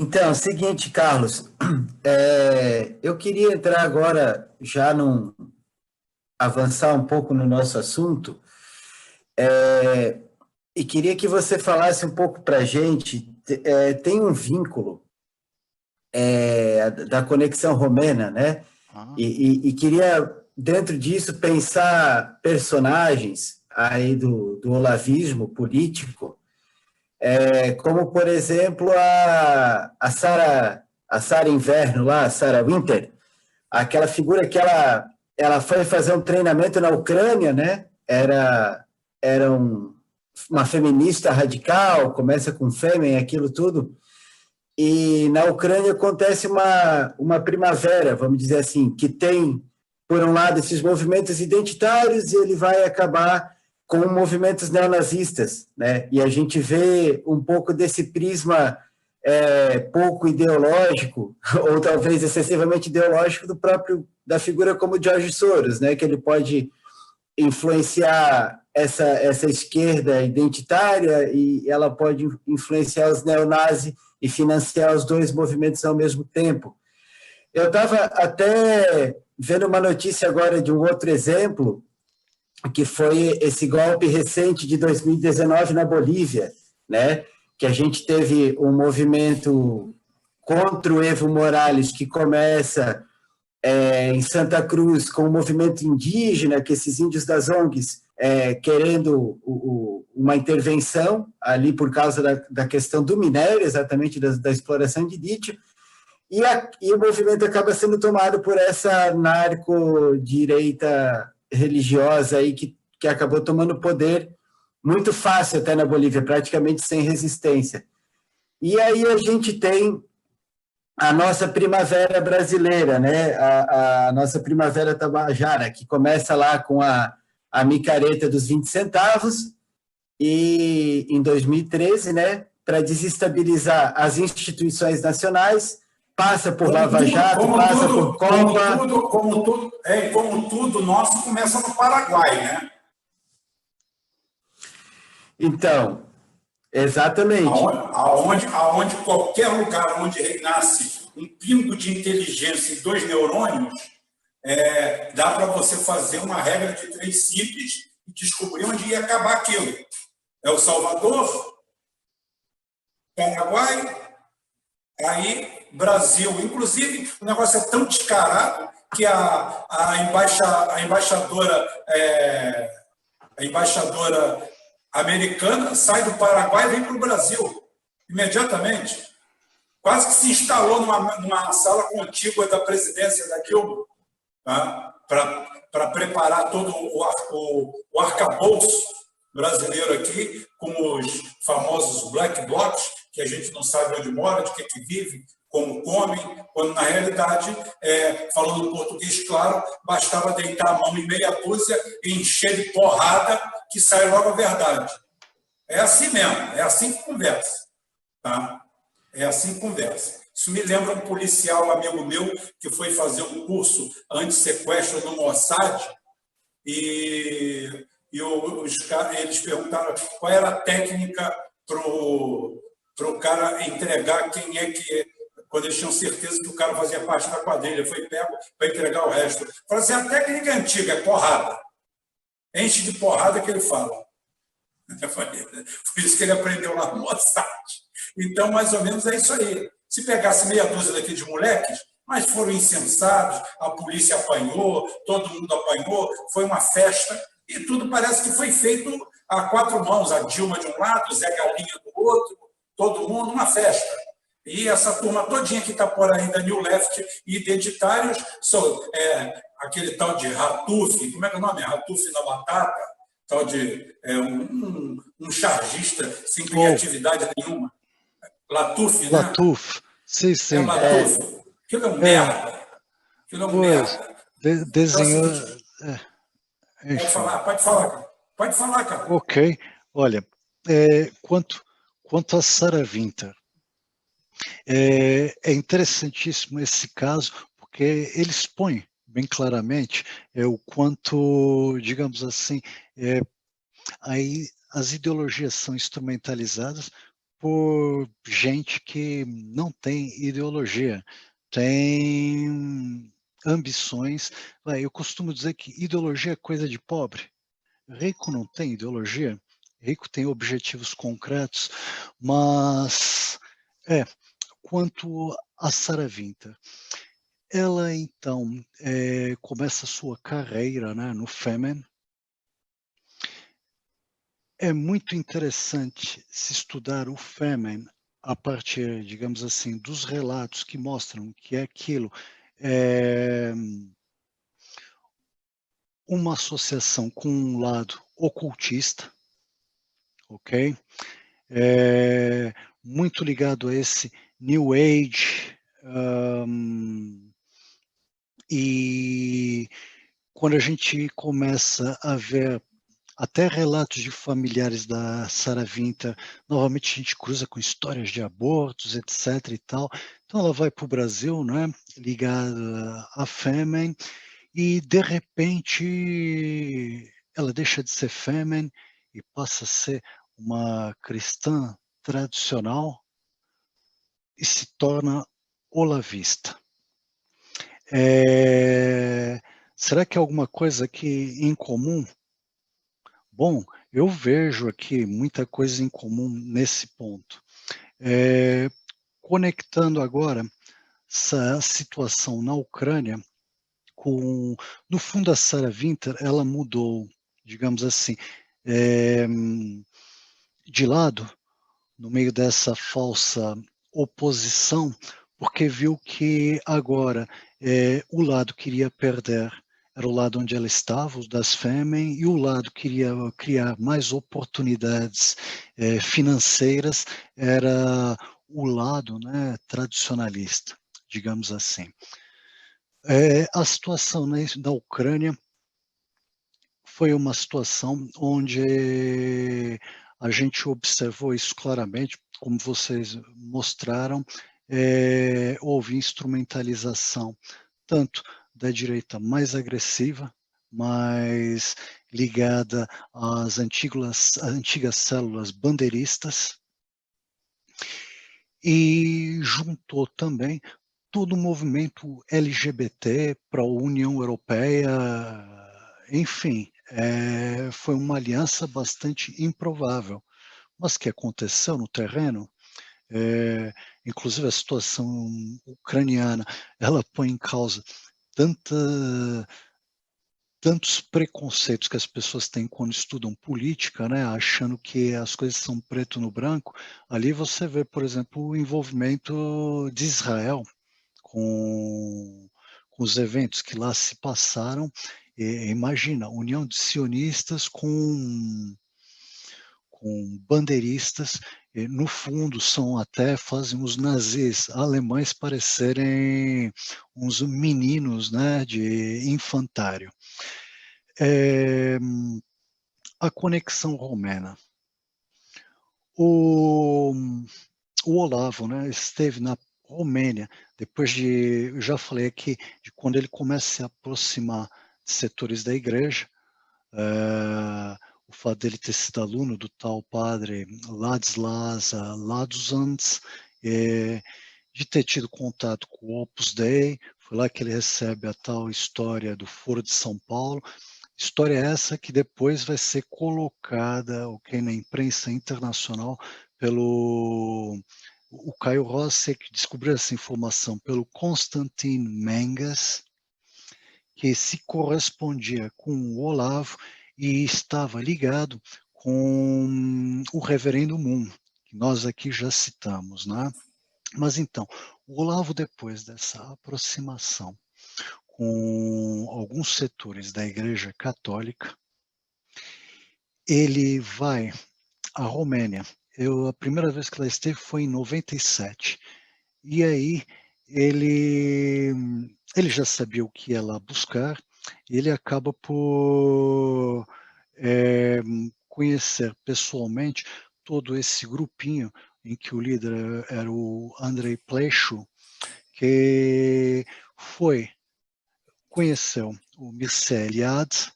Então, é o seguinte, Carlos, eu queria entrar agora, avançar um pouco no nosso assunto, e queria que você falasse um pouco para a gente, tem um vínculo da conexão romena, né? Ah, E queria, dentro disso, pensar personagens aí do olavismo político, como, por exemplo, a Sarah Inverno lá, a Sarah Winter, aquela figura que ela foi fazer um treinamento na Ucrânia, né? Era uma feminista radical, começa com fêmea, aquilo tudo, e na Ucrânia acontece uma primavera, vamos dizer assim, que tem, por um lado, esses movimentos identitários e ele vai acabar com movimentos neonazistas, né? E a gente vê um pouco desse prisma pouco ideológico, ou talvez excessivamente ideológico, da figura como George Soros, né? Que ele pode influenciar essa esquerda identitária e ela pode influenciar os neonazis e financiar os dois movimentos ao mesmo tempo. Eu estava até vendo uma notícia agora de um outro exemplo, que foi esse golpe recente de 2019 na Bolívia, né? Que a gente teve um movimento contra o Evo Morales que começa em Santa Cruz com o movimento indígena, que esses índios das ONGs querendo uma intervenção ali por causa da questão do minério, exatamente da exploração de lítio, e o movimento acaba sendo tomado por essa narco-direita religiosa aí que acabou tomando poder muito fácil até na Bolívia, praticamente sem resistência. E aí a gente tem a nossa primavera brasileira, né? A nossa primavera tabajara, que começa lá com a micareta dos 20 centavos, e em 2013, né? Para desestabilizar as instituições nacionais, passa por Como Lava tudo, Jato, como passa por tudo, como Copa. tudo, como tudo, como tudo nosso começa no Paraguai, né? Então, exatamente. Aonde qualquer lugar onde reinasse um pingo de inteligência e dois neurônios, dá para você fazer uma regra de três simples e descobrir onde ia acabar aquilo. É o Salvador, Paraguai, aí Brasil. Inclusive, o negócio é tão descarado que a embaixadora americana sai do Paraguai e vem para o Brasil imediatamente. Quase que se instalou numa sala contígua da presidência da Dilma, tá? Para preparar todo o arcabouço brasileiro aqui, com os famosos black blocs, que a gente não sabe onde mora, de que vive, como comem, quando na realidade, falando português claro, bastava deitar a mão em meia dúzia e encher de porrada que sai logo a verdade. É assim mesmo, é assim que conversa. Tá? É assim que conversa. Isso me lembra um policial amigo meu que foi fazer um curso anti-sequestro no Mossad e eles perguntaram qual era a técnica para o cara entregar quem é que, quando eles tinham certeza que o cara fazia parte da quadrilha, foi pego para entregar o resto. Falaram assim, a técnica é antiga, é porrada. Enche de porrada que ele fala. Por isso que ele aprendeu lá no Mossad. Então, mais ou menos é isso aí. Se pegasse meia dúzia daqui de moleques, mas foram insensatos, a polícia apanhou, todo mundo apanhou, foi uma festa, e tudo parece que foi feito a quatro mãos, a Dilma de um lado, o Zé Galinha do outro, todo mundo, uma festa. E essa turma todinha que está por aí da New Left e identitários, são aquele tal de Ratuf, como é que é o nome? Ratuf na batata, tal de um chargista sem criatividade nenhuma. Latuf, né? Latuf, sim, É sim. Latuf. Aquilo é um É, merda. Aquilo é um pois, merda. Então é o desenhou. seguinte, pode Enfim, falar, pode falar, cara. Pode falar, cara. ok. Olha, quanto a Sarah Winter, é interessantíssimo esse caso, porque ele expõe bem claramente o quanto, digamos assim, aí as ideologias são instrumentalizadas por gente que não tem ideologia, tem ambições. Eu costumo dizer que ideologia é coisa de pobre. Rico não tem ideologia, rico tem objetivos concretos, mas quanto a Sarah Winter, ela então começa a sua carreira, né, no Femen. É muito interessante se estudar o Femen a partir, digamos assim, dos relatos que mostram que aquilo é uma associação com um lado ocultista, ok? Muito ligado a esse New Age, e quando a gente começa a ver até relatos de familiares da Sarah Winter, novamente a gente cruza com histórias de abortos, etc. e tal. Então ela vai para o Brasil, né, ligada à Femen, e de repente ela deixa de ser Femen e passa a ser uma cristã tradicional e se torna olavista. Será que há alguma coisa aqui em comum? Bom, eu vejo aqui muita coisa em comum nesse ponto. Conectando agora essa situação na Ucrânia com, no fundo, a Sarah Winter, ela mudou, digamos assim, de lado, no meio dessa falsa oposição, porque viu que agora o lado queria perder, era o lado onde ela estava, os das Femen, e o lado queria criar mais oportunidades financeiras, era o lado, né, tradicionalista, digamos assim. A situação da Ucrânia foi uma situação onde a gente observou isso claramente, como vocês mostraram, houve instrumentalização tanto da direita mais agressiva, mais ligada às antigas células bandeiristas, e juntou também todo o movimento LGBT para a União Europeia, enfim, foi uma aliança bastante improvável, mas que aconteceu no terreno. Inclusive a situação ucraniana, ela põe em causa tantos preconceitos que as pessoas têm quando estudam política, né, achando que as coisas são preto no branco. Ali você vê, por exemplo, o envolvimento de Israel com os eventos que lá se passaram. Imagina, união de sionistas com bandeiristas, no fundo fazem os nazis alemães parecerem uns meninos, né, de infantário. A conexão romena. O Olavo, né, esteve na Romênia, depois eu já falei aqui, de quando ele começa a se aproximar de setores da igreja, o fato dele ter sido aluno do tal padre Ladislas Ladusans, de ter tido contato com o Opus Dei, foi lá que ele recebe a tal história do Foro de São Paulo, história essa que depois vai ser colocada na imprensa internacional pelo o Caio Rossi, que descobriu essa informação pelo Konstantin Menges, que se correspondia com o Olavo e estava ligado com o Reverendo Moon, que nós aqui já citamos, né? Mas então, o Olavo, depois dessa aproximação com alguns setores da Igreja Católica, ele vai à Romênia. A primeira vez que lá esteve foi em 97. E aí ele já sabia o que ia lá buscar, e ele acaba por conhecer pessoalmente todo esse grupinho em que o líder era o Andrei Plechuk, que conheceu o Mircea Eliade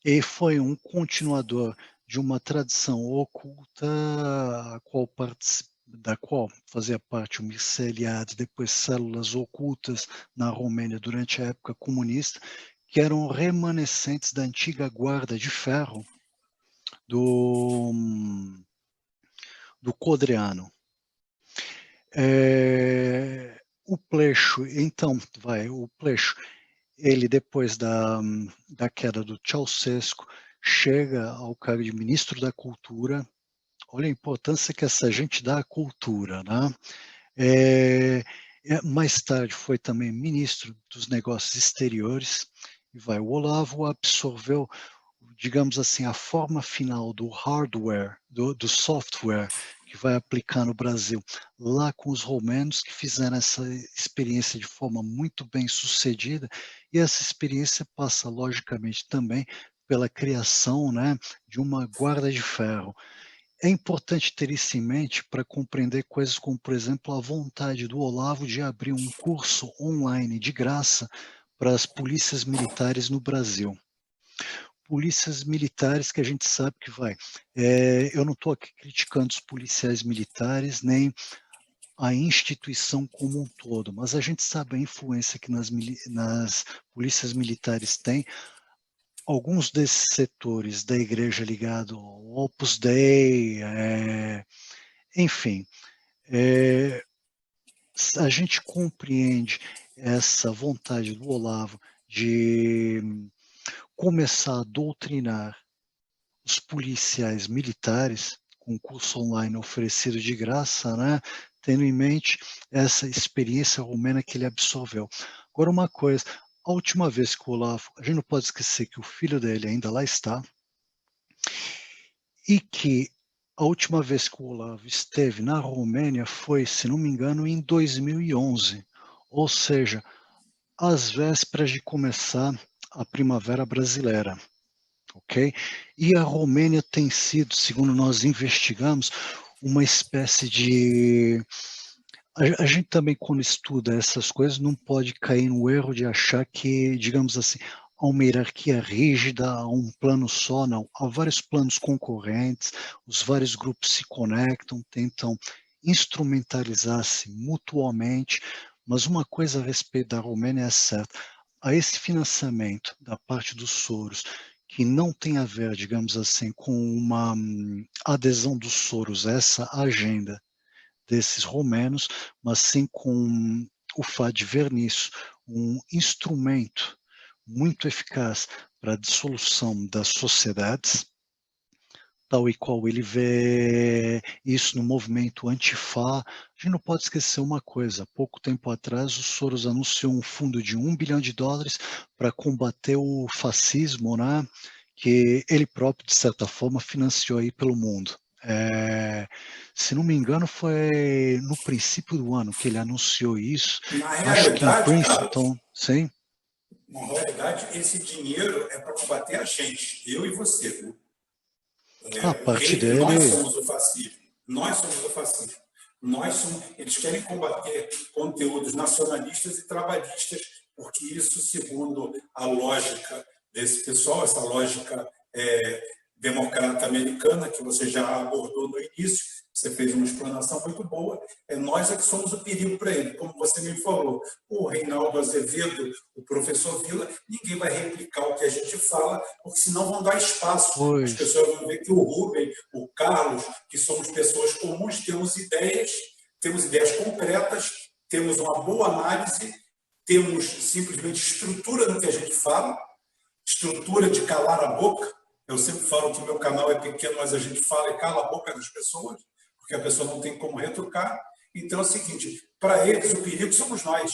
e foi um continuador de uma tradição oculta da qual fazia parte o Mircea Eliade, depois células ocultas na Romênia durante a época comunista, que eram remanescentes da antiga guarda de ferro do Codreanu. O Pleixo, então, o Pleixo, ele depois da queda do Ceausescu, chega ao cargo de ministro da Cultura. Olha a importância que essa gente dá à cultura, né? Mais tarde foi também ministro dos Negócios Exteriores, e o Olavo absorveu, digamos assim, a forma final do hardware, do software, que vai aplicar no Brasil, lá com os romanos, que fizeram essa experiência de forma muito bem sucedida, e essa experiência passa, logicamente, também pela criação, né, de uma guarda de ferro. É importante ter isso em mente para compreender coisas como, por exemplo, a vontade do Olavo de abrir um curso online de graça para as polícias militares no Brasil. Polícias militares que a gente sabe que eu não estou aqui criticando os policiais militares, nem a instituição como um todo, mas a gente sabe a influência que nas polícias militares tem. Alguns desses setores da igreja ligado ao Opus Dei, enfim, a gente compreende essa vontade do Olavo de começar a doutrinar os policiais militares com um curso online oferecido de graça, né, tendo em mente essa experiência romena que ele absorveu. Agora, uma coisa, a última vez que o Olavo, a gente não pode esquecer que o filho dele ainda lá está, e que a última vez que o Olavo esteve na Romênia foi, se não me engano, em 2011, ou seja, às vésperas de começar a Primavera Brasileira, ok? E a Romênia tem sido, segundo nós investigamos, uma espécie de... A gente também, quando estuda essas coisas, não pode cair no erro de achar que, digamos assim, há uma hierarquia rígida, há um plano só, não. Há vários planos concorrentes, os vários grupos se conectam, tentam instrumentalizar-se mutuamente, mas uma coisa a respeito da Romênia é certa. Há esse financiamento da parte dos Soros, que não tem a ver, digamos assim, com uma adesão dos Soros a essa agenda desses romenos, mas sim com o fato de ver nisso um instrumento muito eficaz para a dissolução das sociedades, tal e qual ele vê isso no movimento Antifa. A gente não pode esquecer uma coisa, pouco tempo atrás o Soros anunciou um fundo de $1 bilhão para combater o fascismo, né, que ele próprio, de certa forma, financiou aí pelo mundo. Se não me engano, foi no princípio do ano que ele anunciou isso. Na Acho que em realidade, Princeton, Carlos, sim. na realidade, esse dinheiro é para combater a gente, eu e você, viu? A parte Nós dele... somos o fascismo. Nós somos o fascismo. Eles querem combater conteúdos nacionalistas e trabalhistas, porque isso, segundo a lógica desse pessoal, essa lógica democrata americana, que você já abordou no início, você fez uma explanação muito boa, nós é que somos o perigo para ele. Como você me falou, o Reinaldo Azevedo, o professor Vila, ninguém vai replicar o que a gente fala, porque senão vão dar espaço. Pois. As pessoas vão ver que o Rubem, o Carlos, que somos pessoas comuns, temos ideias concretas, temos uma boa análise, temos simplesmente estrutura no que a gente fala, estrutura de calar a boca. Eu sempre falo que o meu canal é pequeno, mas a gente fala e cala a boca das pessoas, porque a pessoa não tem como retrucar. Então é o seguinte, para eles o perigo somos nós.